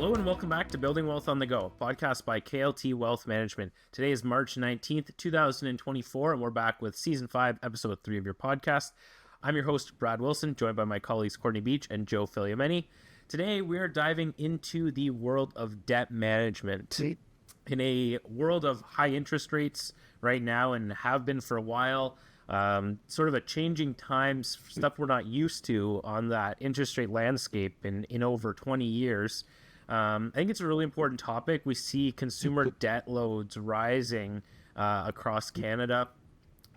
Hello and welcome back to Building Wealth on the Go, podcast by KLT Wealth Management. Today is March 19th, 2024, and we're back with Season 5, Episode 3 of your podcast. I'm your host, Brad Wilson, joined by my colleagues Courtney Beach and Joe Filiameni. Today, we are diving into the world of debt management. In a world of high interest rates right now and have been for a while, sort of a changing times, stuff we're not used to on that interest rate landscape in over 20 years. I think it's a really important topic. We see consumer debt loads rising across Canada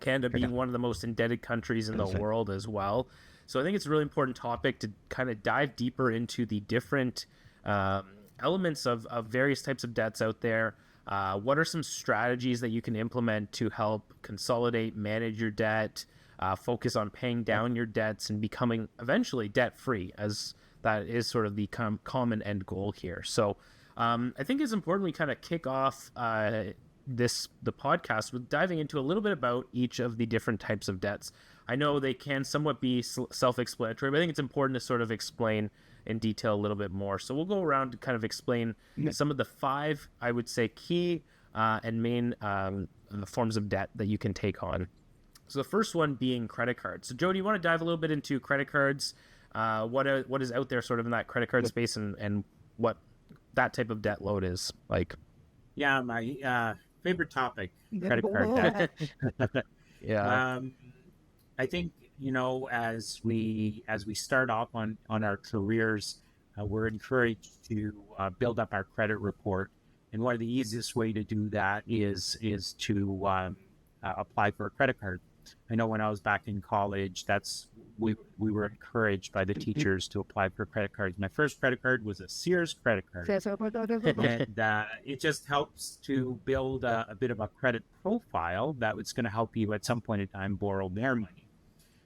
being one of the most indebted countries in the world as well. So I think it's a really important topic to kind of dive deeper into the different elements of various types of debts out there. What are some strategies that you can implement to help consolidate, manage your debt, focus on paying down your debts and becoming eventually debt-free, as that is sort of the common end goal here. So I think it's important we kind of kick off the podcast with diving into a little bit about each of the different types of debts. I know they can somewhat be self-explanatory, but I think it's important to sort of explain in detail a little bit more. So we'll go around to kind of explain some of the 5, I would say, key and main forms of debt that you can take on. So the first one being credit cards. So Joe, do you want to dive a little bit into credit cards? What is out there sort of in that credit card space and what that type of debt load is like? Yeah, my favorite topic, credit card debt. Yeah. I think, as we start off on our careers, we're encouraged to build up our credit report. And one of the easiest way to do that is to apply for a credit card. I know when I was back in college, we were encouraged by the teachers to apply for credit cards. My first credit card was a Sears credit card. And it just helps to build a bit of a credit profile that was going to help you at some point in time borrow their money.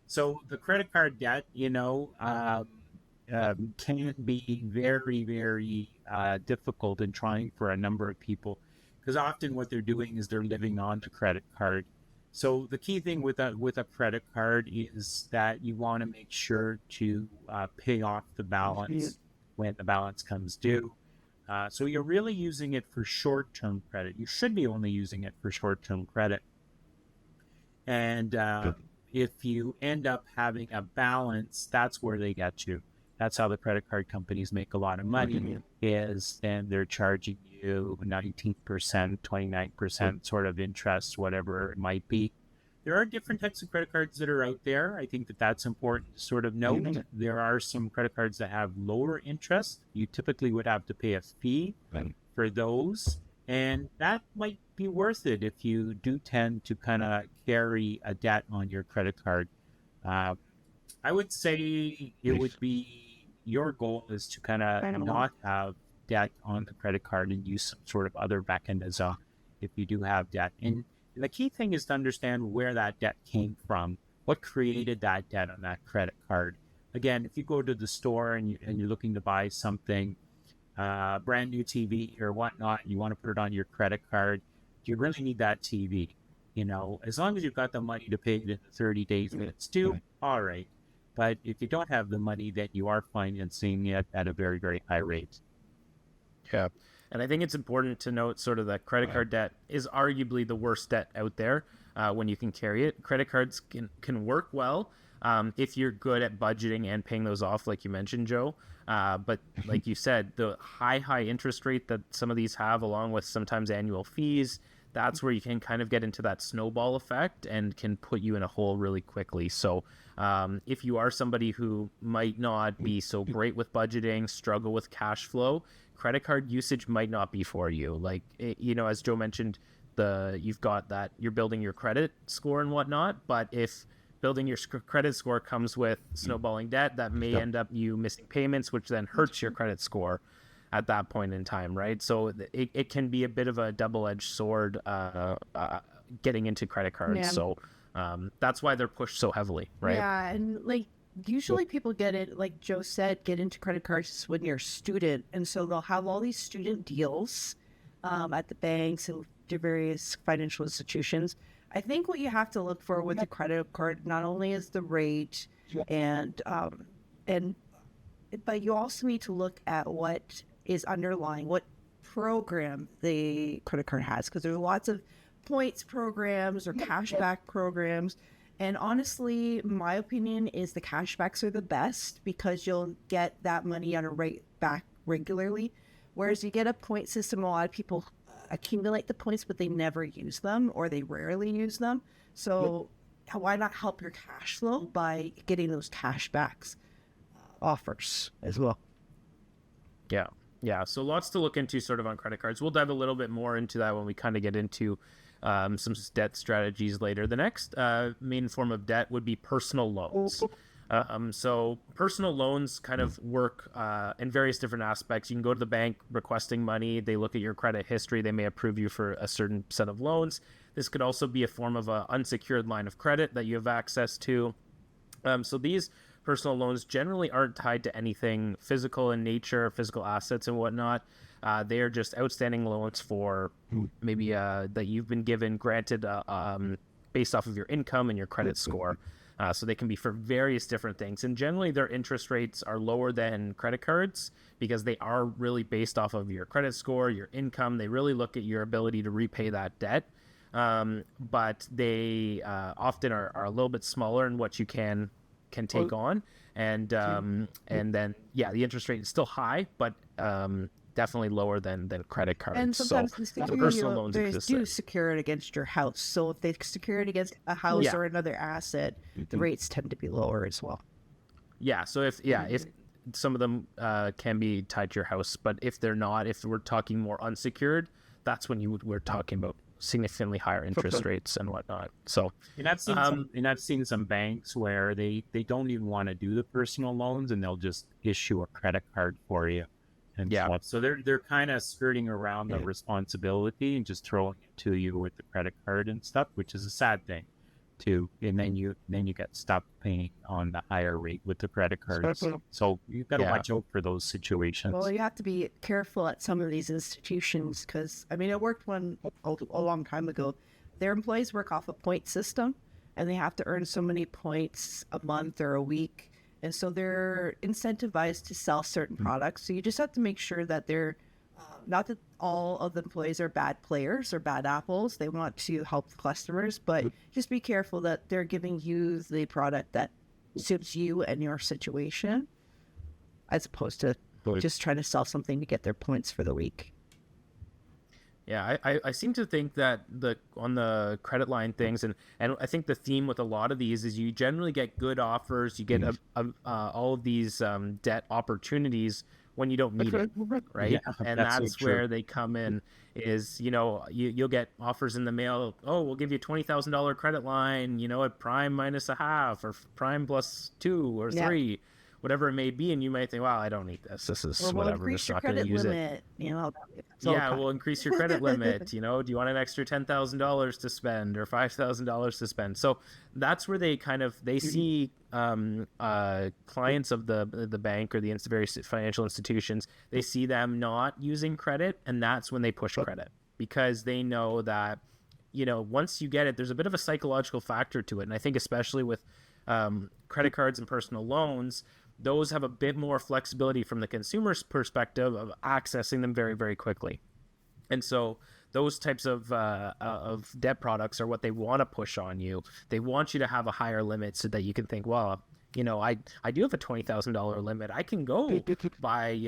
So the credit card debt, can be very, very difficult in trying for a number of people, because often what they're doing is they're living on the credit card. So the key thing with a credit card is that you want to make sure to pay off the balance when the balance comes due. So you're really using it for short-term credit. You should be only using it for short-term credit. And if you end up having a balance, that's where they get you. That's how the credit card companies make a lot of money, is then they're charging you 19%, 29% sort of interest, whatever it might be. There are different types of credit cards that are out there. I think that's important to sort of note. There are some credit cards that have lower interest. You typically would have to pay a fee for those. And that might be worth it if you do tend to kind of carry a debt on your credit card. I would say it would be your goal is to kind of not have debt on the credit card and use some sort of other mechanism if you do have debt. And the key thing is to understand where that debt came from, what created that debt on that credit card. Again, if you go to the store and you're looking to buy something, brand new TV or whatnot, you want to put it on your credit card, do you really need that TV? As long as you've got the money to pay it in 30 days when it's due, all right. But if you don't have the money, then you are financing it at a very, very high rate. Yeah. And I think it's important to note sort of that credit card debt is arguably the worst debt out there when you can carry it. Credit cards can work well if you're good at budgeting and paying those off, like you mentioned, Joe. But like you said, the high interest rate that some of these have, along with sometimes annual fees, that's where you can kind of get into that snowball effect and can put you in a hole really quickly. So if you are somebody who might not be so great with budgeting, struggle with cash flow, credit card usage might not be for you. Like, as Joe mentioned, you've got that, you're building your credit score and whatnot, but if building your credit score comes with snowballing debt, that may end up you missing payments, which then hurts your credit score at that point in time, right? So it can be a bit of a double-edged sword getting into credit cards. Yeah. So that's why they're pushed so heavily, right? Yeah, and usually people get it, like Joe said, get into credit cards when you're a student. And so they'll have all these student deals at the banks and to various financial institutions. I think what you have to look for with a credit card not only is the rate but you also need to look at what is underlying what program the credit card has, because there are lots of points programs or cashback programs. And honestly, my opinion is the cashbacks are the best because you'll get that money on a rate back regularly. Whereas you get a point system, a lot of people accumulate the points, but they never use them or they rarely use them. So why not help your cash flow by getting those cashbacks offers as well? Yeah. So lots to look into sort of on credit cards. We'll dive a little bit more into that when we kind of get into some debt strategies later. The next main form of debt would be personal loans. So personal loans kind of work in various different aspects. You can go to the bank requesting money. They look at your credit history. They may approve you for a certain set of loans. This could also be a form of an unsecured line of credit that you have access to. So these personal loans generally aren't tied to anything physical in nature, physical assets and whatnot. They are just outstanding loans for maybe that you've been granted based off of your income and your credit score. So they can be for various different things. And generally their interest rates are lower than credit cards because they are really based off of your credit score, your income. They really look at your ability to repay that debt. But they often are a little bit smaller in what you can take on. And then, the interest rate is still high, but definitely lower than credit cards. And sometimes the personal loans do secure it against your house. So if they secure it against a house or another asset, the rates tend to be lower as well. Yeah. So if some of them can be tied to your house, but if they're not, if we're talking more unsecured, that's when we're talking about significantly higher interest rates and whatnot. So, and I've seen some banks where they don't even want to do the personal loans and they'll just issue a credit card for you. And so they're kind of skirting around the responsibility and just throwing it to you with the credit card and stuff, which is a sad thing too. And then you get stuck paying on the higher rate with the credit cards. So you've got to watch out for those situations. Well, you have to be careful at some of these institutions because, I mean, I worked one a long time ago. Their employees work off a point system and they have to earn so many points a month or a week. And so they're incentivized to sell certain products. So you just have to make sure that they're, not that all of the employees are bad players or bad apples. They want to help the customers, but just be careful that they're giving you the product that suits you and your situation, as opposed to just trying to sell something to get their points for the week. Yeah, I seem to think that on the credit line things, and I think the theme with a lot of these is you generally get good offers, you get all of these debt opportunities when you don't need it, right? Yeah, and that's where they come in is, you'll get offers in the mail. Oh, we'll give you $20,000 credit line, at prime minus a half or prime plus 2 or 3. Whatever it may be, and you might think, "Wow, I don't need this. This is whatever. We're just not going to use it." We'll increase your credit limit. Do you want an extra $10,000 to spend or $5,000 to spend? So that's where they see clients of the bank or the various financial institutions. They see them not using credit, and that's when they push credit because they know that once you get it, there's a bit of a psychological factor to it, and I think especially with credit cards and personal loans, those have a bit more flexibility from the consumer's perspective of accessing them very, very quickly. And so those types of debt products are what they want to push on you. They want you to have a higher limit so that you can think, well, I do have a $20,000 limit. I can go buy,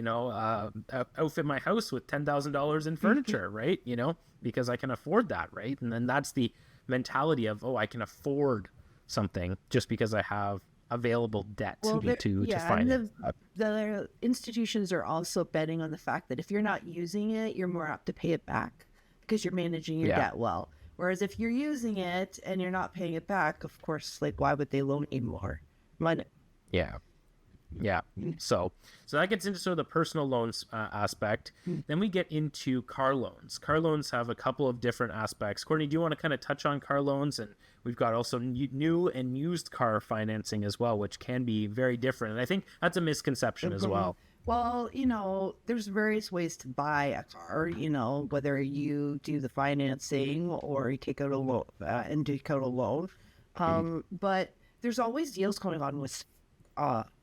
outfit my house with $10,000 in furniture, right? Because I can afford that, right? And then that's the mentality of, I can afford something just because I have available debt to finance. And the institutions are also betting on the fact that if you're not using it, you're more apt to pay it back because you're managing your debt well. Whereas if you're using it and you're not paying it back, of course, why would they loan you more money? Yeah. So that gets into sort of the personal loans aspect. Then we get into car loans. Car loans have a couple of different aspects. Courtney, do you want to kind of touch on car loans? And we've got also new and used car financing as well, which can be very different. And I think that's a misconception as well. Well, there's various ways to buy a car, whether you do the financing or you take out a loan and take out a loan. But there's always deals going on with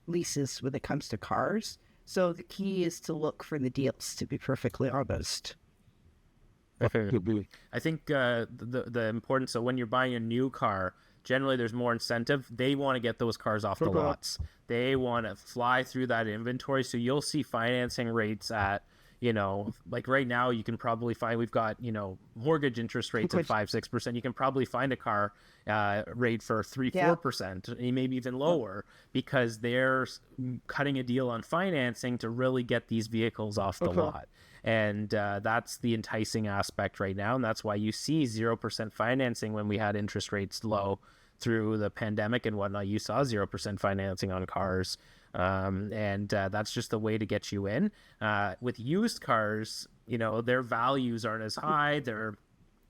leases when it comes to cars. So the key is to look for the deals, to be perfectly honest. I think the importance, so when you're buying a new car, generally there's more incentive. They want to get those cars off the lots. They want to fly through that inventory. So you'll see financing rates at, like right now you can probably find, we've got, mortgage interest rates at 5-6%. You can probably find a car rate for 3-4%, maybe even lower, because they're cutting a deal on financing to really get these vehicles off the lot. And that's the enticing aspect right now. And that's why you see 0% financing when we had interest rates low through the pandemic and whatnot. You saw 0% financing on cars. And that's just the way to get you in. With used cars, their values aren't as high. They're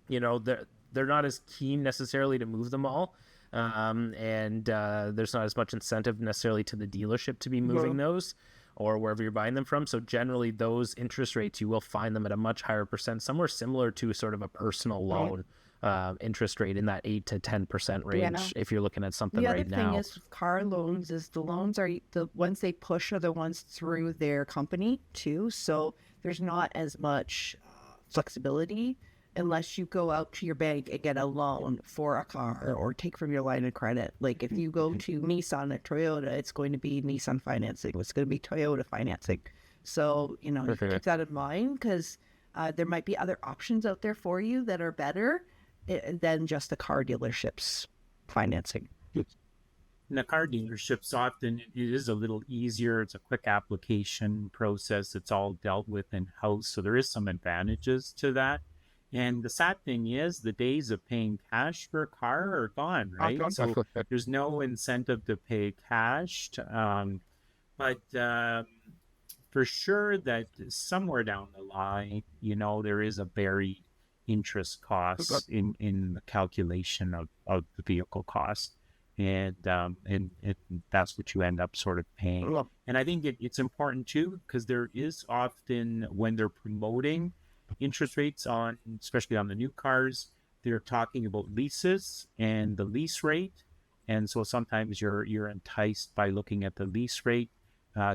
not as keen necessarily to move them all. And there's not as much incentive necessarily to the dealership to be moving those, or wherever you're buying them from. So generally those interest rates, you will find them at a much higher percent, somewhere similar to sort of a personal loan interest rate in that 8 to 10% range if you're looking at something right now. The other thing is with car loans is the loans are the ones they push are the ones through their company too. So there's not as much flexibility unless you go out to your bank and get a loan for a car or take from your line of credit. Like if you go to Nissan or Toyota, it's going to be Nissan financing. It's going to be Toyota financing. So, you keep that in mind, because there might be other options out there for you that are better than just the car dealership's financing. In the car dealerships, often it is a little easier. It's a quick application process. It's all dealt with in-house. So there is some advantages to that. And the sad thing is the days of paying cash for a car are gone, right? So there's no incentive to pay cash. But for sure that somewhere down the line, there is a buried interest cost in the calculation of the vehicle cost. And that's what you end up sort of paying. And I think it's important too, because there is often, when they're promoting interest rates especially on the new cars, they're talking about leases and the lease rate. And so sometimes you're enticed by looking at the lease rate.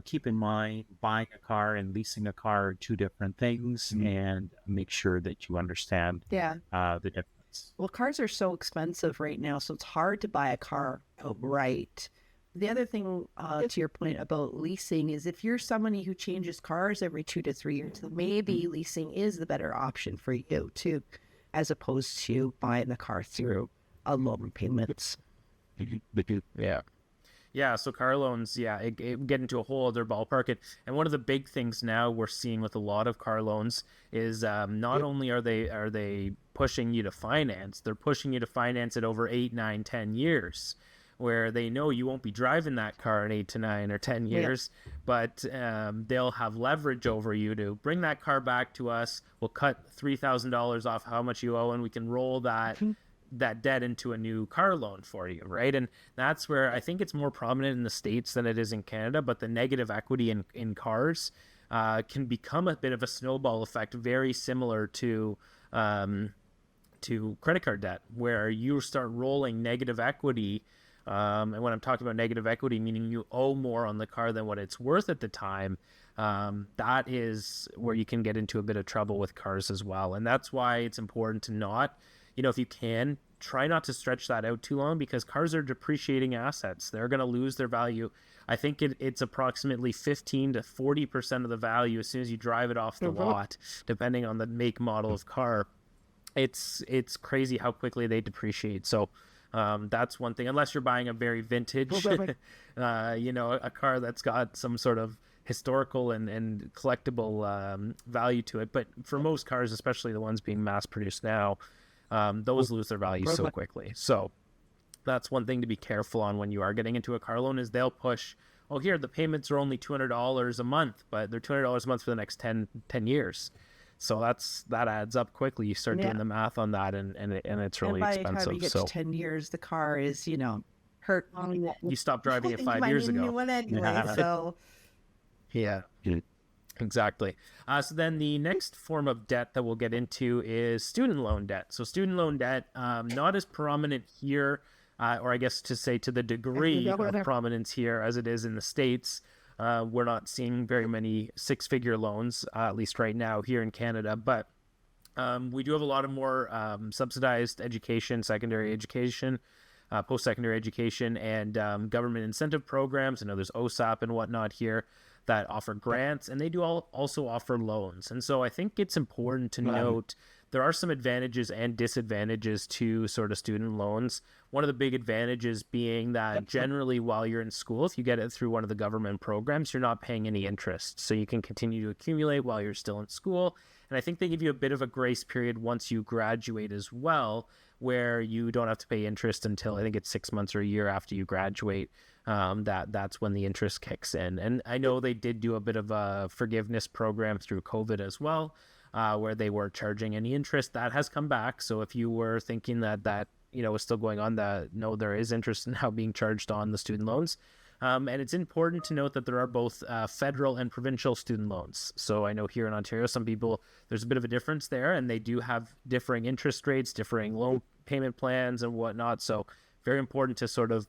Keep in mind, buying a car and leasing a car are two different things, and make sure that you understand the difference. Well, cars are so expensive right now, so it's hard to buy a car outright. The other thing, to your point about leasing, is if you're somebody who changes cars every 2 to 3 years, maybe leasing is the better option for you too, as opposed to buying the car through a loan payments. Yeah, so car loans, it get into a whole other ballpark. And one of the big things now we're seeing with a lot of car loans is not only are they pushing you to finance, they're pushing you to finance it over 8, 9, 10 years. Where they know you won't be driving that car in 8 to 9 or 10 years, but they'll have leverage over you to bring that car back to us. We'll cut $3,000 off how much you owe, and we can roll that debt into a new car loan for you, right? And that's where I think it's more prominent in the States than it is in Canada, but the negative equity in cars can become a bit of a snowball effect, very similar to credit card debt, where you start rolling negative equity. And when I'm talking about negative equity, meaning you owe more on the car than what it's worth at the time, that is where you can get into a bit of trouble with cars as well. And that's why it's important to not, if you can, try not to stretch that out too long, because cars are depreciating assets. They're going to lose their value. I think it's approximately 15 to 40% of the value as soon as you drive it off the lot, depending on the make, model of car. It's crazy how quickly they depreciate. So that's one thing, unless you're buying a very vintage, a car that's got some sort of historical and collectible value to it. But for most cars, especially the ones being mass produced now, those lose their value so quickly. So that's one thing to be careful on when you are getting into a car loan, is they'll push, here, the payments are only $200 a month, but they're $200 a month for the next 10 years. So that adds up quickly. You start doing the math on that, and it's really expensive. By the time you get to 10 years, the car is, hurt. You stopped driving it 5 years ago. New one anyway, so. Yeah, exactly. So then the next form of debt that we'll get into is student loan debt. So student loan debt, not as prominent here, or I guess to say to the degree of prominence here as it is in the States. We're not seeing very many six-figure loans, at least right now here in Canada, but we do have a lot of more subsidized education, secondary education, post-secondary education, and government incentive programs. I know there's OSAP and whatnot here that offer grants, and they do also offer loans. And so I think it's important to note there are some advantages and disadvantages to sort of student loans. One of the big advantages being that generally while you're in school, if you get it through one of the government programs, you're not paying any interest. So you can continue to accumulate while you're still in school. And I think they give you a bit of a grace period once you graduate as well, where you don't have to pay interest until I think it's 6 months or a year after you graduate. That's when the interest kicks in. And I know they did do a bit of a forgiveness program through COVID as well, where they were charging any interest. That has come back. So if you were thinking that is still going on, no, there is interest now being charged on the student loans. And it's important to note that there are both federal and provincial student loans. So I know here in Ontario, some people, there's a bit of a difference there, and they do have differing interest rates, differing loan payment plans and whatnot. So very important to sort of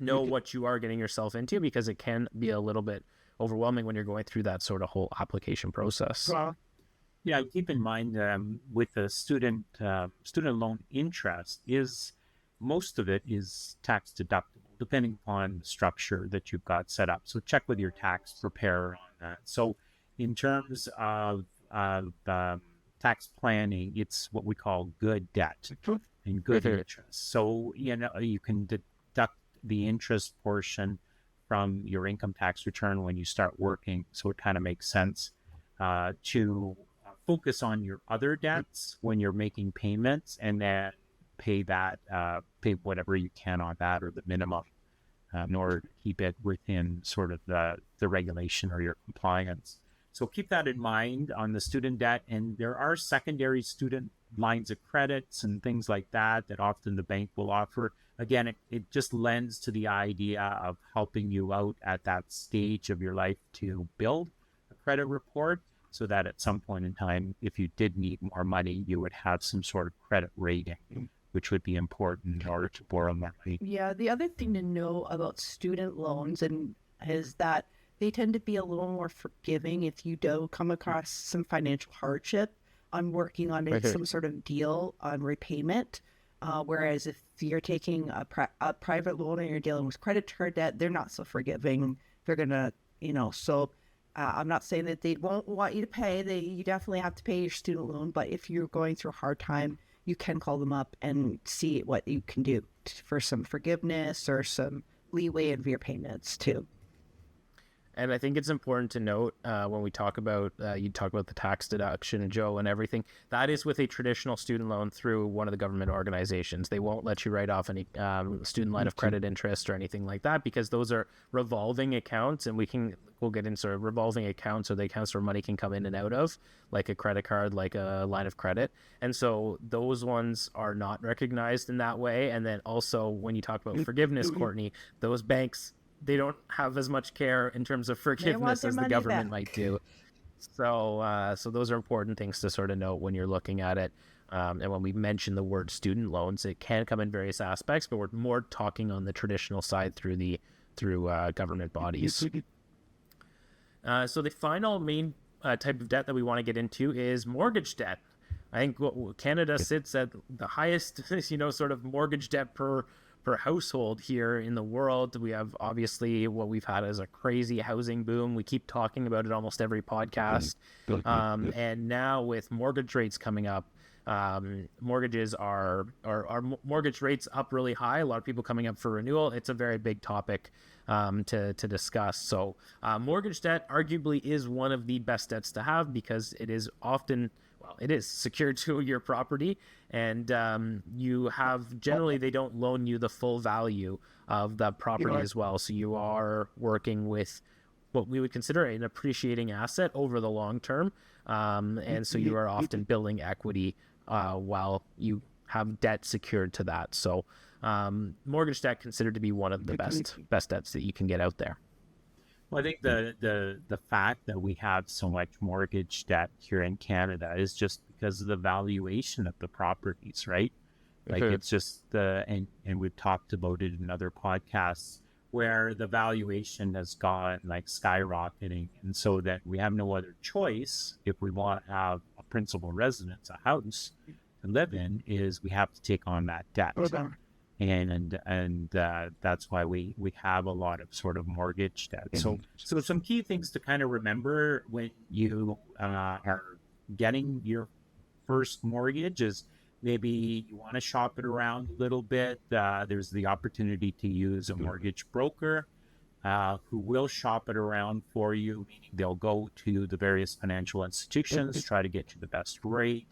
know what you are getting yourself into, because it can be a little bit overwhelming when you're going through that sort of whole application process. Yeah, keep in mind with the student loan interest, is most of it is tax deductible, depending upon the structure that you've got set up. So check with your tax preparer on that. So in terms of tax planning, it's what we call good debt and good interest. So you can deduct the interest portion from your income tax return when you start working. So it kind of makes sense to focus on your other debts when you're making payments, and then pay whatever you can on that, or the minimum, in order to keep it within sort of the regulation or your compliance. So keep that in mind on the student debt. And there are secondary student lines of credits and things like that often the bank will offer. Again, it just lends to the idea of helping you out at that stage of your life to build a credit report, so that at some point in time, if you did need more money, you would have some sort of credit rating, which would be important in order to borrow money. Yeah, the other thing to know about student loans is that they tend to be a little more forgiving if you do come across some financial hardship on working on some sort of deal on repayment. Whereas if you're taking a private loan and you're dealing with credit card debt, they're not so forgiving. They're going to, I'm not saying that they won't want you to pay. You definitely have to pay your student loan. But if you're going through a hard time, you can call them up and see what you can do for some forgiveness or some leeway in your payments too. And I think it's important to note when we talk about, you talk about the tax deduction, Joe, and everything, that is with a traditional student loan through one of the government organizations. They won't let you write off any student line of credit interest or anything like that, because those are revolving accounts, and we'll get into revolving accounts, or the accounts where money can come in and out of, like a credit card, like a line of credit. And so those ones are not recognized in that way. And then also when you talk about forgiveness, Courtney, those banks, they don't have as much care in terms of forgiveness as the government might do. So those are important things to sort of note when you're looking at it. And when we mention the word student loans, it can come in various aspects, but we're more talking on the traditional side through government bodies. So the final main type of debt that we want to get into is mortgage debt. I think Canada sits at the highest, sort of mortgage debt per household here in the world. We have obviously what we've had as a crazy housing boom. We keep talking about it almost every podcast. And now with mortgage rates coming up, mortgage rates up really high. A lot of people coming up for renewal. It's a very big topic to discuss. So mortgage debt arguably is one of the best debts to have, because it is often, it is secured to your property, and generally they don't loan you the full value of the property as well. So you are working with what we would consider an appreciating asset over the long term. And so you are often building equity while you have debt secured to that. So mortgage debt considered to be one of the best debts that you can get out there. Well, I think the fact that we have so much mortgage debt here in Canada is just because of the valuation of the properties, right? Like it's just and we've talked about it in other podcasts where the valuation has gone like skyrocketing. And so that we have no other choice if we want to have a principal residence, a house to live in, is we have to take on that debt. And that's why we have a lot of sort of mortgage debt. So some key things to kind of remember when you are getting your first mortgage is maybe you want to shop it around a little bit. There's the opportunity to use a mortgage broker who will shop it around for you, meaning they'll go to the various financial institutions, try to get you the best rate.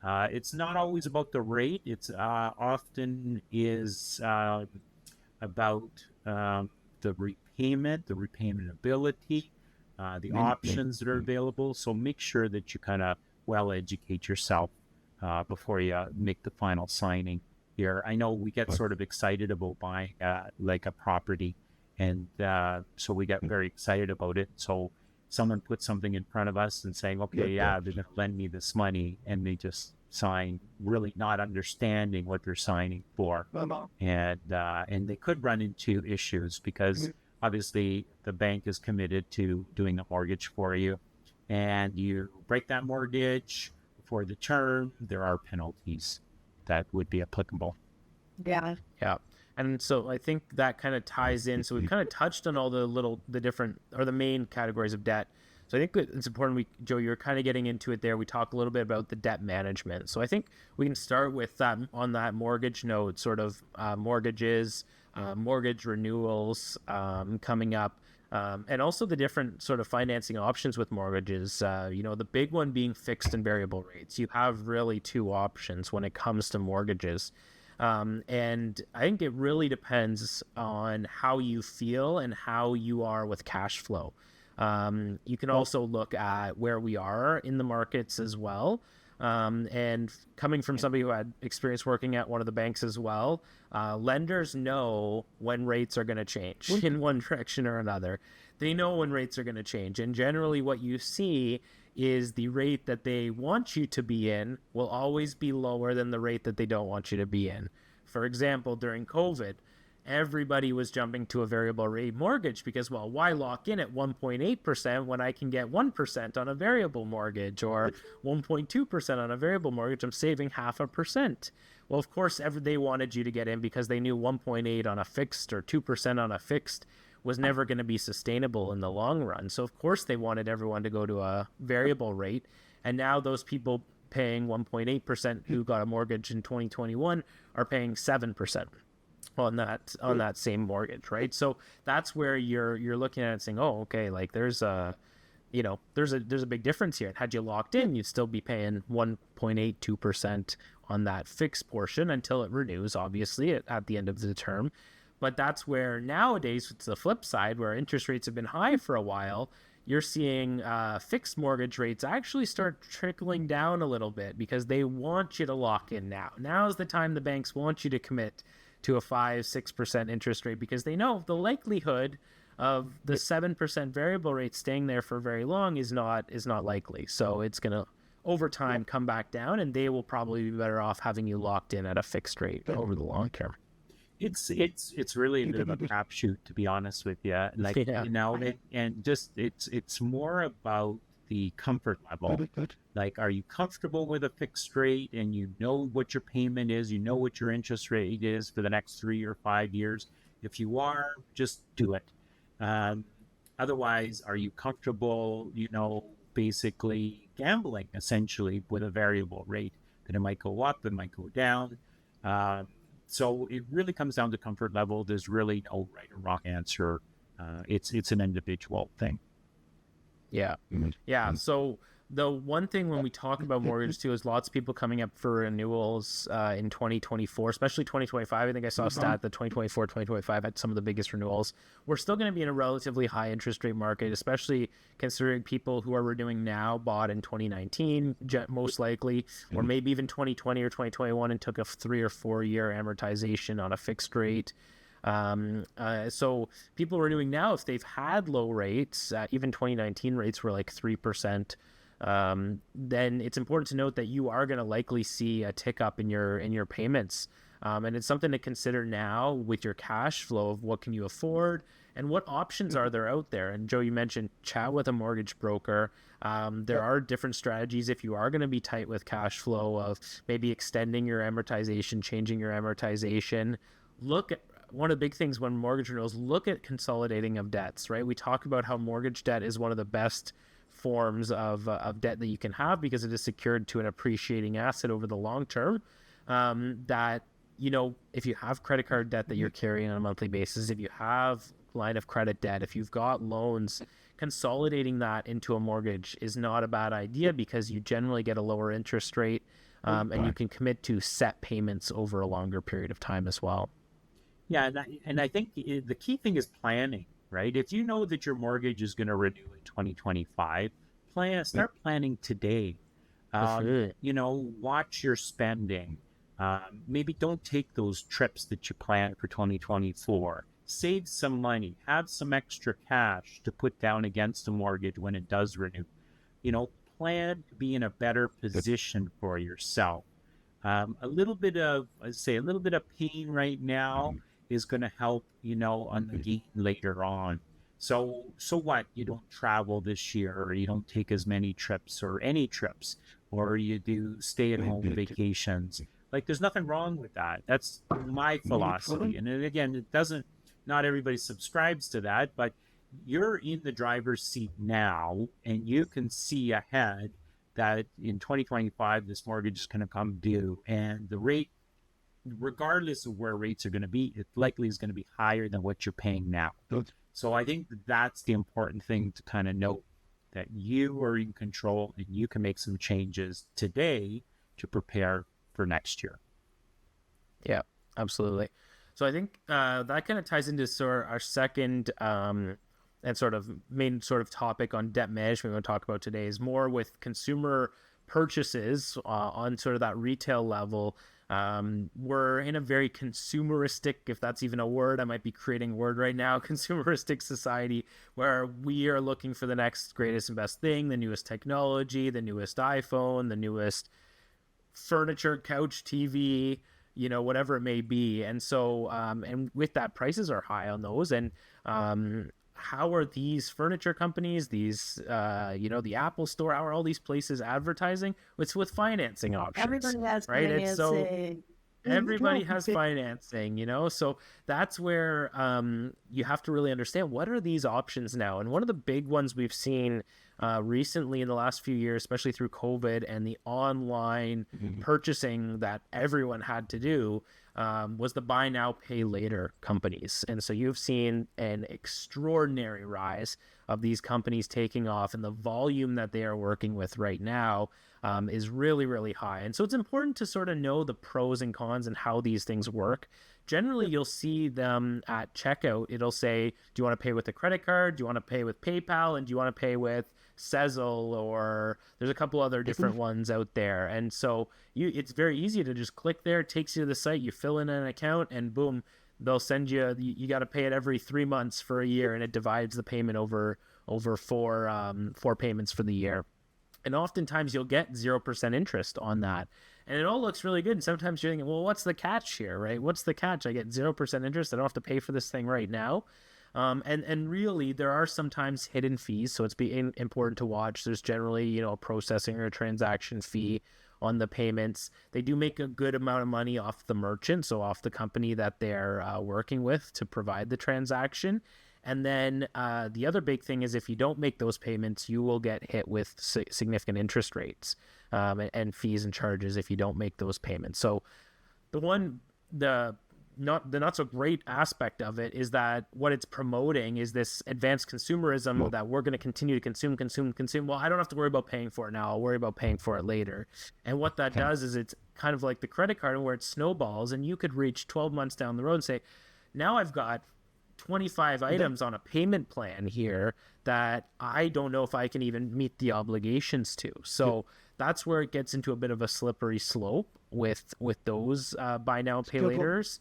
It's not always about the rate. It's often is about the repayment ability, the options that are available. So make sure that you kind of well educate yourself before you make the final signing here. I know we get sort of excited about buying like a property, and so we get very excited about it. So someone puts something in front of us and saying, okay, yeah, they're going to lend me this money, and they just sign, really not understanding what they're signing for. And they could run into issues because obviously the bank is committed to doing a mortgage for you, and you break that mortgage before the term, there are penalties that would be applicable. Yeah. And so I think that kind of ties in. So we've kind of touched on all the different, or the main categories of debt. So I think it's important, Joe, you're kind of getting into it there. We talked a little bit about the debt management. So I think we can start with that on that mortgage note, sort of mortgages, mortgage renewals coming up, and also the different sort of financing options with mortgages. The big one being fixed and variable rates. You have really two options when it comes to mortgages. And I think it really depends on how you feel and how you are with cash flow. You can also look at where we are in the markets as well. And coming from somebody who had experience working at one of the banks as well, lenders know when rates are going to change in one direction or another. They know when rates are going to change. And generally what you see is the rate that they want you to be in will always be lower than the rate that they don't want you to be in. For example, during COVID, everybody was jumping to a variable rate mortgage because, well, why lock in at 1.8% when I can get 1% on a variable mortgage, or 1.2% on a variable mortgage? I'm saving 0.5%. Well, of course, they wanted you to get in because they knew 1.8 on a fixed or 2% on a fixed was never going to be sustainable in the long run. So of course they wanted everyone to go to a variable rate. And now those people paying 1.8% who got a mortgage in 2021 are paying 7% on that same mortgage, right? So that's where you're looking at it saying, oh, okay, like there's a big difference here. Had you locked in, you'd still be paying 1.82% on that fixed portion until it renews, obviously, at the end of the term. But that's where nowadays, it's the flip side, where interest rates have been high for a while. You're seeing fixed mortgage rates actually start trickling down a little bit because they want you to lock in now. Now is the time the banks want you to commit to a 5-6% interest rate because they know the likelihood of the 7% variable rate staying there for very long is not likely. So it's going to, over time, come back down, and they will probably be better off having you locked in at a fixed rate over the long term. It's really a bit of a crapshoot, to be honest with you. Like, and just it's more about the comfort level. Like, are you comfortable with a fixed rate, and you know what your payment is, you know what your interest rate is for the next 3 or 5 years? If you are, just do it. Otherwise, are you comfortable, basically gambling essentially with a variable rate that it might go up, it might go down. So it really comes down to comfort level. There's really no right or wrong answer. It's an individual thing. Yeah. Yeah. So the one thing when we talk about mortgage too is lots of people coming up for renewals in 2024, especially 2025. I think I saw a stat that 2024, 2025 had some of the biggest renewals. We're still going to be in a relatively high interest rate market, especially considering people who are renewing now bought in 2019, most likely, or maybe even 2020 or 2021 and took a 3 or 4 year amortization on a fixed rate. So people renewing now, if they've had low rates, even 2019 rates were like 3%, then it's important to note that you are going to likely see a tick up in your payments And it's something to consider now with your cash flow of what can you afford and what options are there out there. And Joe, you mentioned chat with a mortgage broker. There are different strategies if you are going to be tight with cash flow of maybe extending your amortization, changing your amortization. Look at one of the big things when mortgage renewals, look at consolidating of debts, right? We talk about how mortgage debt is one of the best forms of debt that you can have because it is secured to an appreciating asset over the long term. That, you know, if you have credit card debt that you're carrying on a monthly basis, if you have line of credit debt, if you've got loans, consolidating that into a mortgage is not a bad idea because you generally get a lower interest rate, and you can commit to set payments over a longer period of time as well. Yeah, and I think the key thing is planning, right? If you know that your mortgage is going to renew in 2025, start planning today. You know, watch your spending. Maybe don't take those trips that you planned for 2024. Save some money, have some extra cash to put down against the mortgage when it does renew. You know, plan to be in a better position for yourself. A little bit of pain right now is going to help, you know, on the gain later on. So what? You don't travel this year, or you don't take as many trips or any trips, or you do stay-at-home vacations. Like, there's nothing wrong with that. That's my philosophy. And again, not everybody subscribes to that, but you're in the driver's seat now, and you can see ahead that in 2025, this mortgage is going to come due, and the rate, regardless of where rates are going to be, it likely is going to be higher than what you're paying now. So I think that's the important thing to kind of note, that you are in control and you can make some changes today to prepare for next year. Yeah, absolutely. So I think that kind of ties into sort of our second and sort of main sort of topic on debt management we want to talk about today is more with consumer purchases on sort of that retail level. We're in a very consumeristic, if that's even a word, I might be creating a word right now, consumeristic society where we are looking for the next greatest and best thing, the newest technology, the newest iPhone, the newest furniture, couch, TV, you know, whatever it may be. And so, and with that, prices are high on those. And how are these furniture companies, these, you know, the Apple Store, how are all these places advertising? It's with financing options. Everybody has right? financing. It's so everybody has financing, you know, so that's where you have to really understand what are these options now. And one of the big ones we've seen recently in the last few years, especially through COVID and the online purchasing that everyone had to do, was the buy now, pay later companies. And so you've seen an extraordinary rise of these companies taking off, and the volume that they are working with right now is really, really high. And so it's important to sort of know the pros and cons and how these things work. Generally, you'll see them at checkout. It'll say, do you want to pay with a credit card? Do you want to pay with PayPal? And do you want to pay with Sezzle? Or there's a couple other different ones out there. And so it's very easy to just click there. It takes you to the site. You fill in an account and boom, they'll send you got to pay it every 3 months for a year. And it divides the payment over four payments for the year. And oftentimes you'll get 0% interest on that. And it all looks really good. And sometimes you're thinking, well, what's the catch here, right? What's the catch? I get 0% interest. I don't have to pay for this thing right now. And really, there are sometimes hidden fees. So it's important to watch. There's generally, you know, a processing or a transaction fee on the payments. They do make a good amount of money off the merchant, so off the company that they're working with to provide the transaction. And then the other big thing is if you don't make those payments, you will get hit with significant interest rates and fees and charges if you don't make those payments. So the not so great aspect of it is that what it's promoting is this advanced consumerism that we're going to continue to consume. Well, I don't have to worry about paying for it now. I'll worry about paying for it later. And what that does is it's kind of like the credit card where it snowballs, and you could reach 12 months down the road and say, now I've got 25 items on a payment plan here that I don't know if I can even meet the obligations to. So that's where it gets into a bit of a slippery slope with those buy now, pay laters.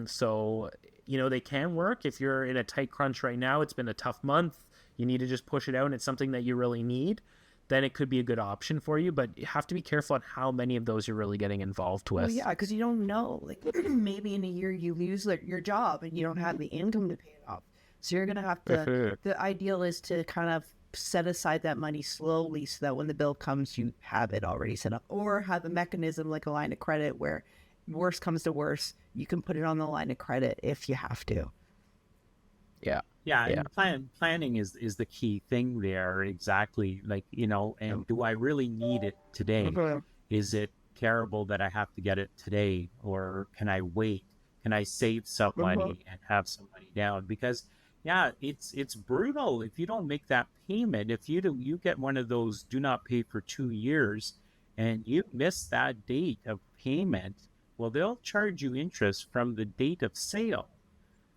So, you know, they can work if you're in a tight crunch right now. It's been a tough month. You need to just push it out and it's something that you really need. then it could be a good option for you. But you have to be careful on how many of those you're really getting involved with. Well, yeah, because you don't know. Like maybe in a year you lose your job and you don't have the income to pay it off. So you're gonna have to. The ideal is to kind of set aside that money slowly so that when the bill comes, you have it already set up, or have a mechanism like a line of credit where worst comes to worst, you can put it on the line of credit if you have to. Yeah. Yeah, and planning is the key thing there. Exactly. Like, and do I really need it today? Is it terrible that I have to get it today? Or can I wait? Can I save some money and have some money down? Because it's brutal if you don't make that payment. If you get one of those do not pay for 2 years and you miss that date of payment, well, they'll charge you interest from the date of sale.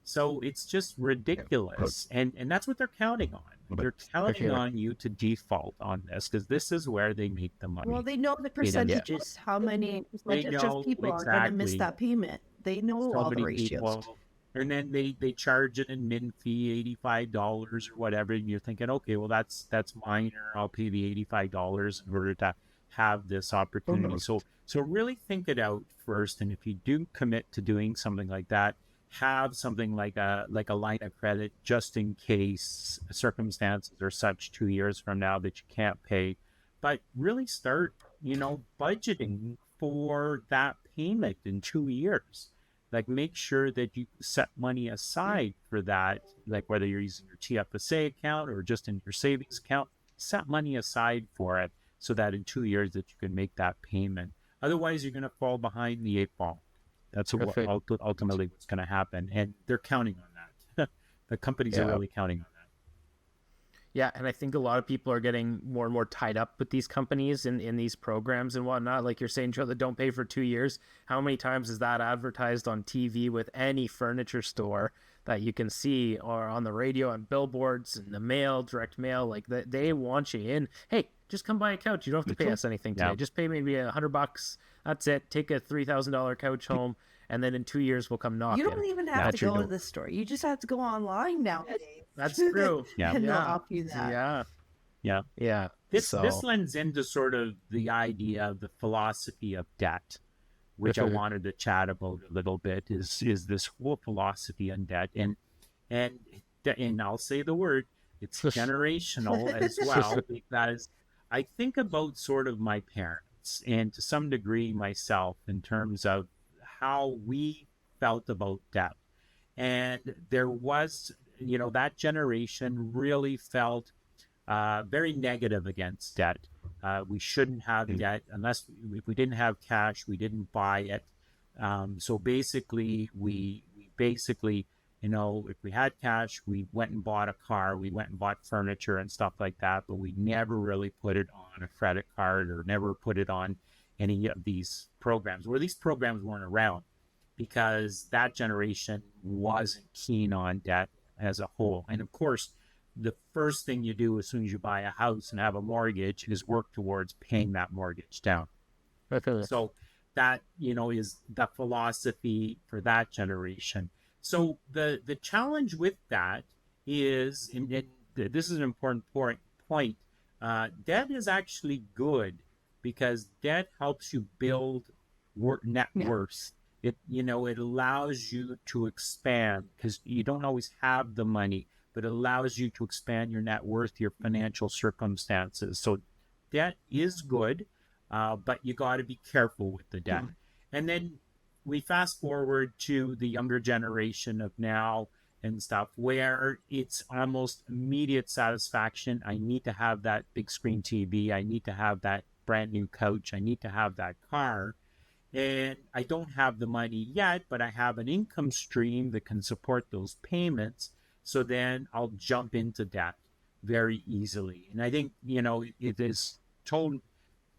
So it's just ridiculous. And that's what they're counting on. They're counting on you to default on this because this is where they make the money. Well, they know the percentages, how many percentage of people are going to miss that payment. They know all the ratios. And then they charge an admin fee, $85 or whatever. And you're thinking, okay, well, that's minor. I'll pay the $85 in order to have this opportunity. So really think it out first. And if you do commit to doing something like that, have something like a line of credit just in case circumstances are such 2 years from now that you can't pay. But really start, budgeting for that payment in 2 years. Like make sure that you set money aside for that, like whether you're using your TFSA account or just in your savings account, set money aside for it so that in 2 years that you can make that payment. Otherwise, you're going to fall behind the 8 ball. That's ultimately what's going to happen. And they're counting on that. The companies are really counting on that. Yeah, and I think a lot of people are getting more and more tied up with these companies in these programs and whatnot. Like you're saying, Joe, that don't pay for 2 years. How many times is that advertised on TV with any furniture store that you can see, or on the radio, on billboards, in the mail, direct mail? Like they want you in. Hey, just come buy a couch. You don't have to pay us anything today. Just pay maybe $100. That's it. Take a $3,000 couch home, and then in 2 years we'll come knocking. You don't even have to go to the store. You just have to go online nowadays. That's true. And they'll offer you that. Yeah. This lends into sort of the idea of the philosophy of debt, which I wanted to chat about a little bit. Is this whole philosophy on debt, and I'll say the word, it's generational as well, because I think about sort of my parents and to some degree myself in terms of how we felt about debt. And there was, that generation really felt very negative against debt. We shouldn't have debt if we didn't have cash, we didn't buy it. So basically, we if we had cash, we went and bought a car, we went and bought furniture and stuff like that, but we never really put it on a credit card or never put it on any of these programs, where these programs weren't around because that generation wasn't keen on debt as a whole. And of course, the first thing you do as soon as you buy a house and have a mortgage is work towards paying that mortgage down. So that, is the philosophy for that generation. So the challenge with that is, and this is an important point, debt is actually good because debt helps you build net worth. It allows you to expand because you don't always have the money, but it allows you to expand your net worth, your financial circumstances. So debt is good, but you got to be careful with the debt. And then we fast forward to the younger generation of now and stuff where it's almost immediate satisfaction. I need to have that big screen TV. I need to have that brand new couch. I need to have that car. And I don't have the money yet, but I have an income stream that can support those payments. So then I'll jump into debt very easily. And I think, it is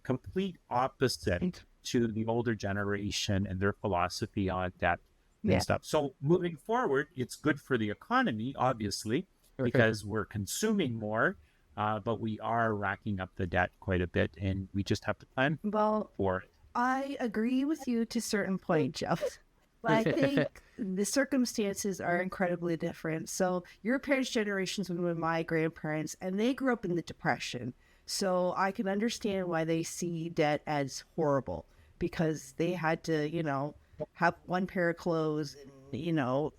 complete opposite to the older generation and their philosophy on debt and stuff. So moving forward, it's good for the economy, obviously, because we're consuming more, but we are racking up the debt quite a bit, and we just have to plan for it. I agree with you to a certain point, Jeff. But I think the circumstances are incredibly different. So your parents' generations were with my grandparents, and they grew up in the Depression. So I can understand why they see debt as horrible, because they had to, have one pair of clothes, and,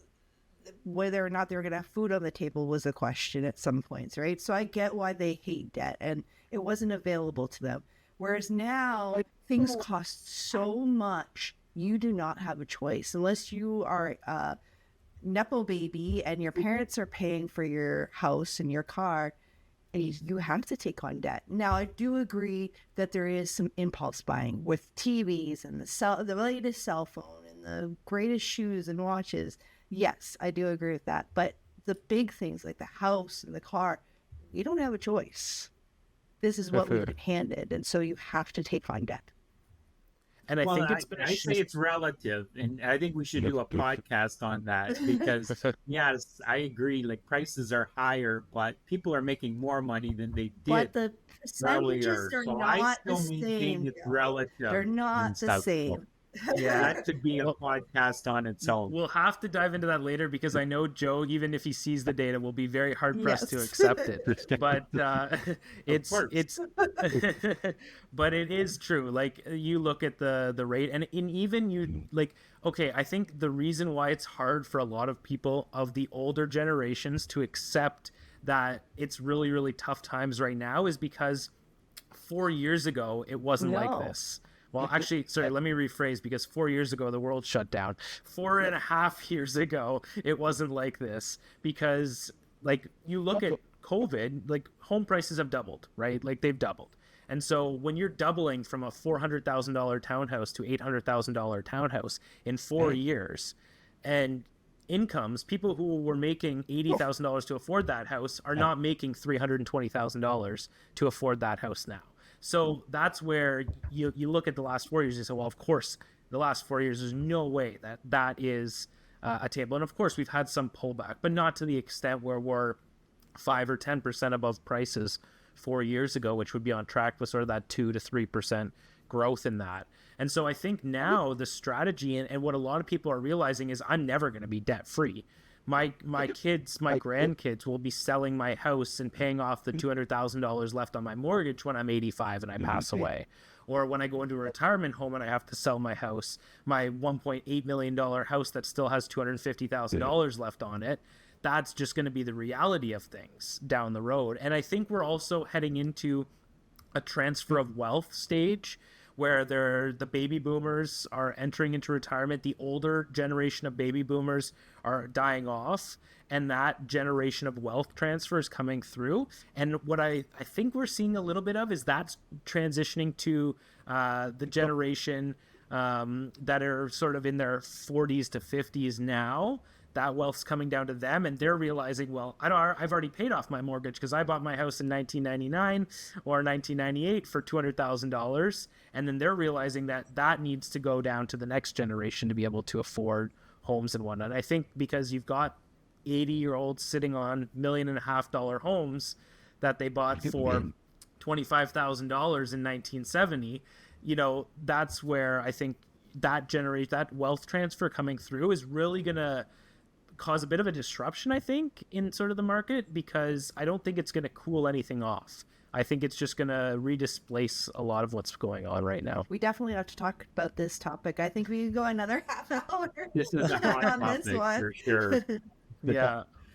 whether or not they were going to have food on the table was a question at some points, right? So I get why they hate debt, and it wasn't available to them. Whereas now things cost so much, you do not have a choice unless you are a Nepo baby and your parents are paying for your house and your car. And you have to take on debt. Now, I do agree that there is some impulse buying with TVs and the latest cell phone and the greatest shoes and watches. Yes, I do agree with that. But the big things like the house and the car, you don't have a choice. This is what we've been handed. And so you have to take on debt. And I think it's I say it's relative, and I think we should do a podcast on that, because yes, I agree. Like, prices are higher, but people are making more money than they did But the earlier. percentages are So I not still the maintain same. it's relative. They're not and the stuff. same. Yeah. That could be a podcast on its own. We'll have to dive into that later, because I know Joe, even if he sees the data, will be very hard pressed to Yes. accept it. But it's but it is true. Like, you look at the rate, and even you, like, okay, I think the reason why it's hard for a lot of people of the older generations to accept that it's really, really tough times right now is because 4 years ago it wasn't like this. Well, actually, sorry, let me rephrase, because 4 years ago, the world shut down. 4.5 years ago, it wasn't like this, because, like, you look at COVID, like, home prices have doubled, right? Like, they've doubled. And so when you're doubling from a $400,000 townhouse to $800,000 townhouse in 4 years, and incomes, people who were making $80,000 to afford that house are not making $320,000 to afford that house now. So that's where you look at the last 4 years and say, well, of course, the last 4 years, there's no way that is attainable. And of course, we've had some pullback, but not to the extent where we're 5 or 10% above prices 4 years ago, which would be on track with sort of that 2 to 3% growth in that. And so I think now the strategy and what a lot of people are realizing is, I'm never going to be debt free. My kids, my grandkids will be selling my house and paying off the $200,000 left on my mortgage when I'm 85 and I pass away. Or when I go into a retirement home and I have to sell my house, my $1.8 million house that still has $250,000 left on it, that's just going to be the reality of things down the road. And I think we're also heading into a transfer of wealth stage, where the baby boomers are entering into retirement. The older generation of baby boomers are dying off, and that generation of wealth transfer is coming through. And what I think we're seeing a little bit of is that's transitioning to the generation that are sort of in their 40s to 50s now. That wealth's coming down to them, and they're realizing, well, I've already paid off my mortgage because I bought my house in 1999 or 1998 for $200,000, and then they're realizing that needs to go down to the next generation to be able to afford homes and whatnot. I think because you've got 80-year-olds sitting on $1.5 million homes that they bought for $25,000 in 1970, that's where I think that wealth transfer coming through is really gonna cause a bit of a disruption, I think, in sort of the market, because I don't think it's going to cool anything off. I think it's just going to redisplace a lot of what's going on right now. We definitely have to talk about this topic. I think we could go another half hour This is a hot on topic this one. for sure.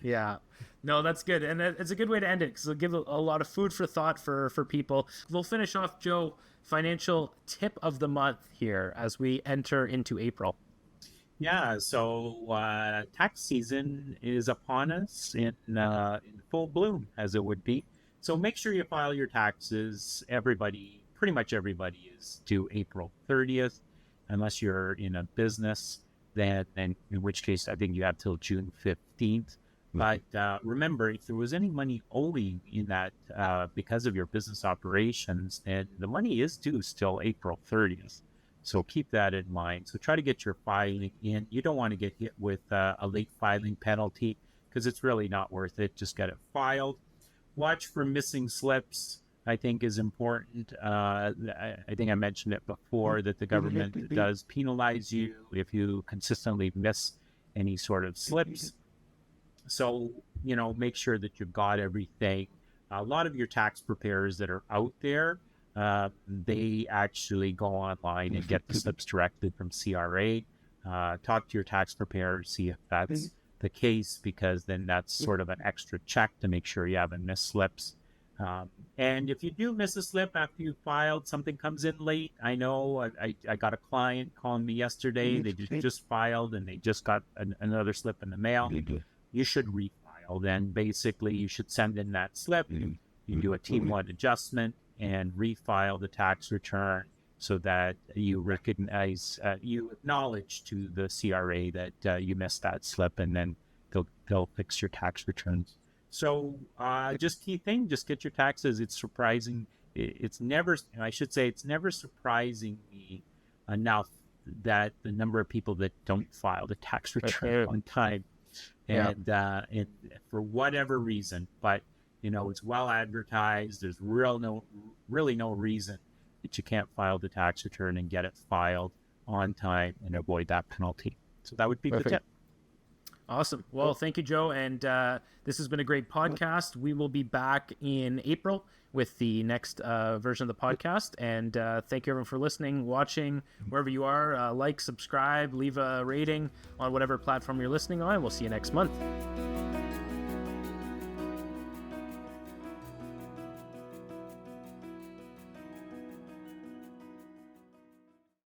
Yeah. No, that's good. And it's a good way to end it, because it'll give a lot of food for thought for people. We'll finish off, Joe, financial tip of the month here as we enter into April. Yeah, so tax season is upon us in full bloom, as it would be. So make sure you file your taxes. Pretty much everybody is due April 30th, unless you're in a business, then in which case I think you have till June 15th. But remember, if there was any money owing in that because of your business operations, then the money is due still April 30th. So keep that in mind. So try to get your filing in. You don't want to get hit with a late filing penalty, because it's really not worth it. Just get it filed. Watch for missing slips, I think, is important. I think I mentioned it before that the government does penalize you if you consistently miss any sort of slips. So, make sure that you've got everything a lot of your tax preparers that are out there, they actually go online and get the slips directly from CRA. Talk to your tax preparer, see if that's the case, because then that's sort of an extra check to make sure you haven't missed slips. And if you do miss a slip after you filed, something comes in late. I know I got a client calling me yesterday. They just filed and they just got another slip in the mail. You should refile. Then basically you should send in that slip. You do a Team 1 adjustment and refile the tax return so that you recognize, you acknowledge to the CRA that you missed that slip, and then they'll fix your tax returns. So just key thing, just get your taxes. It's surprising. It's never surprising me enough that the number of people that don't file the tax return on time, and for whatever reason, but it's well advertised. There's really no reason that you can't file the tax return and get it filed on time and avoid that penalty. So that would be the tip. Awesome. Well, thank you, Joe. And this has been a great podcast. We will be back in April with the next version of the podcast. And thank you, everyone, for listening, watching, wherever you are. Like, subscribe, leave a rating on whatever platform you're listening on. We'll see you next month.